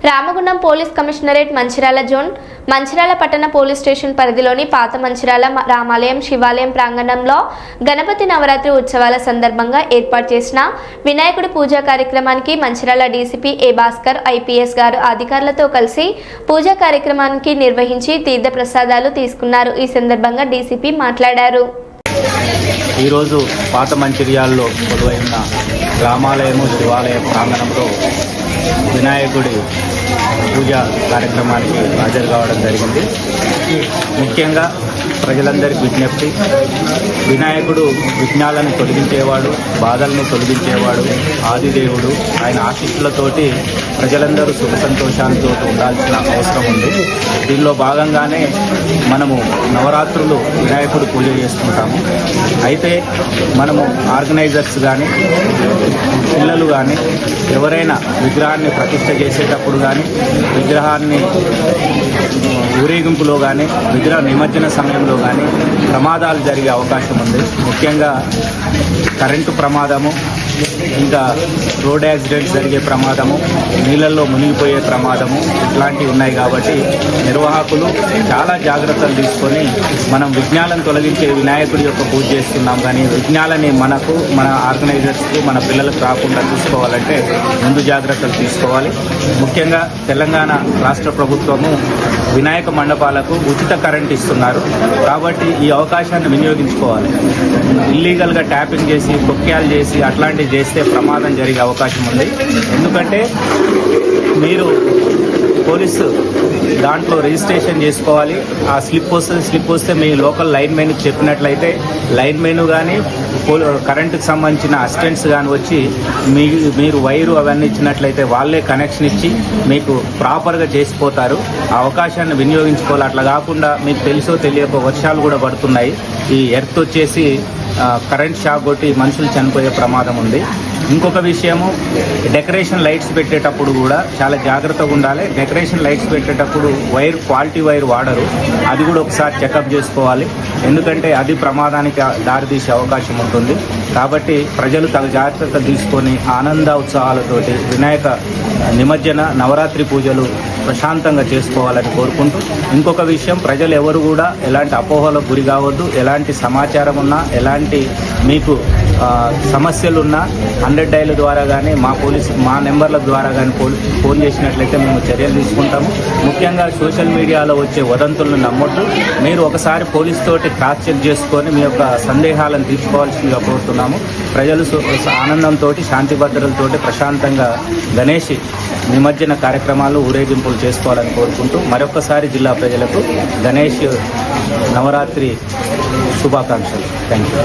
Ramagundam police commissionerate Mancherial zone Mancherial పట్టణ police station పరిధిలోని పాత మంచిర్యాల రామాలయం శివాలయం ప్రాంగణంలో గణపతి నవరాత్రి ఉత్సవాల సందర్భంగా ఏర్పాటు చేసిన వినాయకుడి పూజా కార్యక్రమానికి మంచిర్యాల డీసీపీ ఏ భాస్కర్ ఐపీఎస్ గారు అధికారులతో కలిసి పూజా కార్యక్రమానికి నిర్వహించి తీర్థ ప్రసాదాలు తీసుకున్నారు. ఈ సందర్భంగా డీసీపీ మాట్లాడారు. ఈరోజు పాత మంచిర్యాలలో కొలువైన రామాలయము శివాలయం ప్రాంగణంలో వినాయకుడి పూజ కార్యక్రమానికి హాజరు కావడం జరిగింది. ముఖ్యంగా ప్రజలందరికీ విజ్ఞప్తి, వినాయకుడు విఘ్నాలను తొలగించేవాడు, బాధలను తొలగించేవాడు, ఆదిదేవుడు. ఆయన ఆశీస్సులతోటి ప్రజలందరూ సుఖ సంతోషాలతో ఉండాల్సిన అవసరం ఉంది. దీనిలో భాగంగానే మనము నవరాత్రులు వినాయకుడు పూజ చేసుకుంటాము. అయితే మనము ఆర్గనైజర్స్ కానీ పిల్లలు కానీ ఎవరైనా విగ్రహాన్ని ప్రతిష్ఠ చేసేటప్పుడు కానీ విగ్రహాన్ని ఊరేగింపులో కానీ విగ్రహ నిమజ్జన సమయంలో కానీ ప్రమాదాలు జరిగే అవకాశం ఉంది. ముఖ్యంగా కరెంటు ప్రమాదము, ఇంకా రోడ్ యాక్సిడెంట్స్ జరిగే ప్రమాదము, నీళ్ళల్లో మునిగిపోయే ప్రమాదము ఇట్లాంటివి ఉన్నాయి. కాబట్టి నిర్వాహకులు చాలా జాగ్రత్తలు తీసుకొని మనం విఘ్నాలను తొలగించే వినాయకుడి యొక్క పూజ చేస్తున్నాం, కానీ విఘ్నాలని మనకు, మన ఆర్గనైజర్స్కు, మన పిల్లలకు రాకుండా చూసుకోవాలంటే ముందు జాగ్రత్తలు తీసుకోవాలి. ముఖ్యంగా తెలంగాణ రాష్ట్ర ప్రభుత్వము వినాయక మండపాలకు ఉచిత కరెంట్ ఇస్తున్నారు. కాబట్టి ఈ అవకాశాన్ని వినియోగించుకోవాలి. ఇల్లీగల్గా ట్యాపింగ్ చేసి కొక్యాలు చేసి అట్లాంటివి చేస్తే ప్రమాదం జరిగే అవకాశం ఉంది. ఎందుకంటే మీరు పోలీసు దాంట్లో రిజిస్ట్రేషన్ చేసుకోవాలి. ఆ స్లిప్ వస్తే మీ లోకల్ లైన్ మెన్కి చెప్పినట్లయితే లైన్ మెన్ కానీ కరెంటుకు సంబంధించిన అసిస్టెంట్స్ కానీ వచ్చి మీరు వైరు అవన్నీ ఇచ్చినట్లయితే వాళ్ళే కనెక్షన్ ఇచ్చి మీకు ప్రాపర్గా చేసిపోతారు. ఆ అవకాశాన్ని వినియోగించుకోవాలి. అట్లా కాకుండా మీకు తెలుసో తెలియకో వర్షాలు కూడా పడుతున్నాయి, ఈ ఎర్త్ వచ్చేసి కరెంట్ షాక్ కొట్టి మనుషులు చనిపోయే ప్రమాదం ఉంది. ఇంకొక విషయము, డెకరేషన్ లైట్స్ పెట్టేటప్పుడు కూడా చాలా జాగ్రత్తగా ఉండాలి. డెకరేషన్ లైట్స్ పెట్టేటప్పుడు క్వాలిటీ వైర్ వాడరు, అది కూడా ఒకసారి చెకప్ చేసుకోవాలి. ఎందుకంటే అది ప్రమాదానికి దారితీసే అవకాశం ఉంటుంది. కాబట్టి ప్రజలు తగు జాగ్రత్తలు తీసుకొని ఆనంద ఉత్సాహాలతోటి వినాయక నిమజ్జన నవరాత్రి పూజలు ప్రశాంతంగా చేసుకోవాలని కోరుకుంటూ, ఇంకొక విషయం, ప్రజలు ఎవరు కూడా ఎలాంటి అపోహలకు గురి కావద్దు. ఎలాంటి సమాచారం ఉన్నా, ఎలాంటి మీకు సమస్యలున్నా 100 డైల్ ద్వారా కానీ మా నెంబర్ల ద్వారా కానీ ఫోన్ చేసినట్లయితే మేము చర్యలు తీసుకుంటాము. ముఖ్యంగా సోషల్ మీడియాలో వచ్చే వదంతులను నమ్మొద్దు. మీరు ఒకసారి పోలీస్ తోటి క్రాస్ చెక్ చేసుకొని మీ యొక్క సందేహాలను తీర్చుకోవాల్సిందిగా కోరుతున్నాము. ప్రజలు ఆనందంతో, శాంతి భద్రతలతోటి ప్రశాంతంగా గణేష్ నిమజ్జన కార్యక్రమాలు, ఊరేగింపులు చేసుకోవాలని కోరుకుంటూ మరొకసారి జిల్లా ప్రజలకు గణేష్ నవరాత్రి శుభాకాంక్షలు. Thank you.